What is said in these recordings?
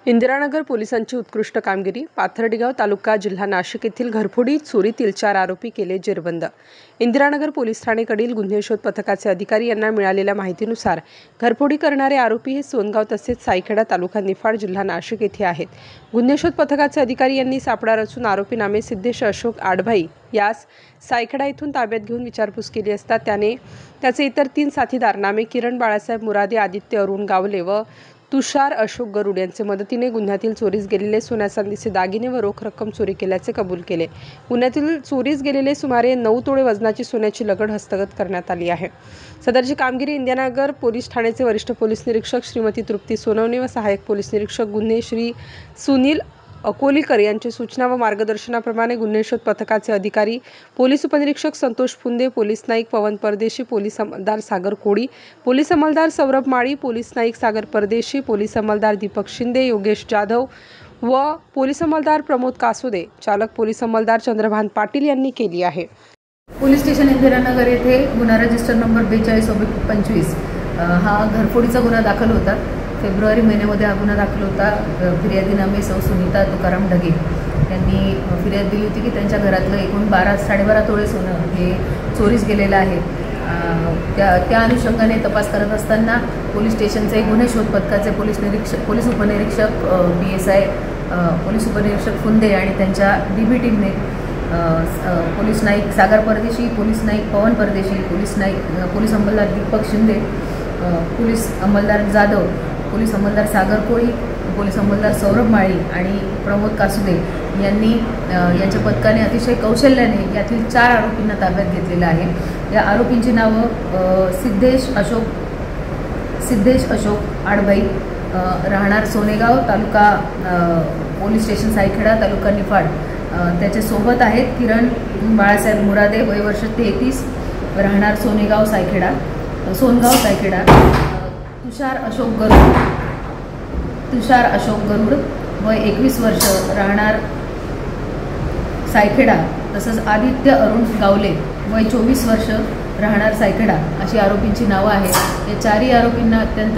इंदिरानगर पोलिसांची उत्कृष्ट कामगिरी। पाथर्डीगाव तालुका जिल्हा नाशिक येथील घरफोडी चोरीतील 4 आरोपी केले जेरबंद। इंदिरानगर पोलीस ठाणेकडील गुन्हे शोध पथकाचे अधिकारी यांना मिळालेल्या माहितीनुसार घरफोडी करणारे आरोपी हे सोनगाव तसेच सायखेडा तालुका निफाड जिल्हा नाशिक येथे आहेत। गुन्हे शोध पथकाचे अधिकारी यांनी सापळा रचून आरोपी नामे सिद्धेश अशोक आडभाई यास सायखेडा येथून ताब्यात घेऊन विचारपूस केली असता त्याचे इतर 3 साथीदार नामे किरण बाळासाहेब मुरादे, आदित्य अरुण गावले व तुषार अशोक गरुड यांचे मदतीने गुन्ह्यातील चोरीस गेलेले सोन्या चांदीचे दागिने व रोख रक्कम चोरी केल्याचे कबूल केले। गुन्ह्यातील चोरीस गेलेले सुमारे 9 तोळे वजनाची सोन्याची लगड हस्तगत करण्यात आली आहे। सदरची कामगिरी इंदिरानगर पोलीस ठाण्याचे वरिष्ठ पोलीस निरीक्षक श्रीमती तृप्ती सोनवणे व सहाय्यक पोलीस निरीक्षक गुन्हे श्री सुनील अकोलीकर यांच्या सूचना व मार्गदर्शनाप्रमाणे गुन्हे शोध पथकाचे अधिकारी पोलीस उपनिरीक्षक संतोष फुंदे, पोलीस नाईक पवन परदेशी, पोलीस अंमलदार सागर कोळी, पोलीस अंमलदार सौरभ माळी, पोलीस नाईक सागर परदेशी, पोलीस अंमलदार दीपक शिंदे, योगेश जाधव व पोलीस अंमलदार प्रमोद कासुदे, चालक पोलीस अंमलदार चंद्रभान पाटील यांनी केली आहे। पोलीस स्टेशन इंदिरानगर येथे गुन्हा रजिस्टर नंबर 42/25 हा घरफोडीचा गुन्हा दाखल होता। फेब्रुवारी महिन्यामध्ये हा गुन्हा दाखल होता। फिर्यादी नामे सौ सुनीता तुकाराम ढगे यांनी फिर्याद दिली होती की त्यांच्या घरातलं एकूण 12.5 तोळे सोनं हे चोरीस गेलेलं आहे। त्या अनुषंगाने तपास करत असताना पोलीस स्टेशनचे गुन्हे शोध पथकाचे पोलीस उपनिरीक्षक PSI पोलीस उपनिरीक्षक फुंदे आणि त्यांच्या DB टीमने पोलीस नाईक सागर परदेशी, पोलीस नाईक पवन परदेशी, पोलीस अंमलदार दीपक शिंदे, पोलीस अंमलदार जाधव, पोलीस अंमलदार सागर कोळी, पोलीस अंमलदार सौरभ माळी आणि प्रमोद कासुदे यांच्या पथकाने अतिशय कौशल्याने यातील 4 आरोपींना ताब्यात घेतलेलं आहे। या आरोपींची नावं सिद्धेश अशोक आडभाई, राहणार सोनेगाव, तालुका पोलीस स्टेशन सायखेडा, तालुका निफाड। त्याच्यासोबत आहेत किरण बाळासाहेब मुरादे, वय वर्ष 33, राहणार सोनगाव सायखेडा, तुषार अशोक गरुड, वय 21 वर्ष, राहणार सायखेडा, तसंच आदित्य अरुण गावले, वय 24 वर्ष, राहणार सायखेडा अशी आरोपींची नावं आहेत। या 4ही आरोपींना अत्यंत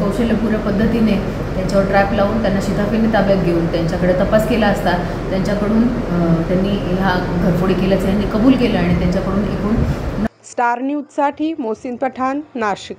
कौशल्यपूर्ण पद्धतीने त्यांच्यावर ट्रॅप लावून त्यांना शिताफीने ताब्यात घेऊन त्यांच्याकडे तपास केला असता त्यांच्याकडून त्यांनी ह्या घरफोडी केल्याचं यांनी कबूल केलं आणि त्यांच्याकडून एकूण स्टार न्यूजसाठी मोहसिन पठाण, नाशिक।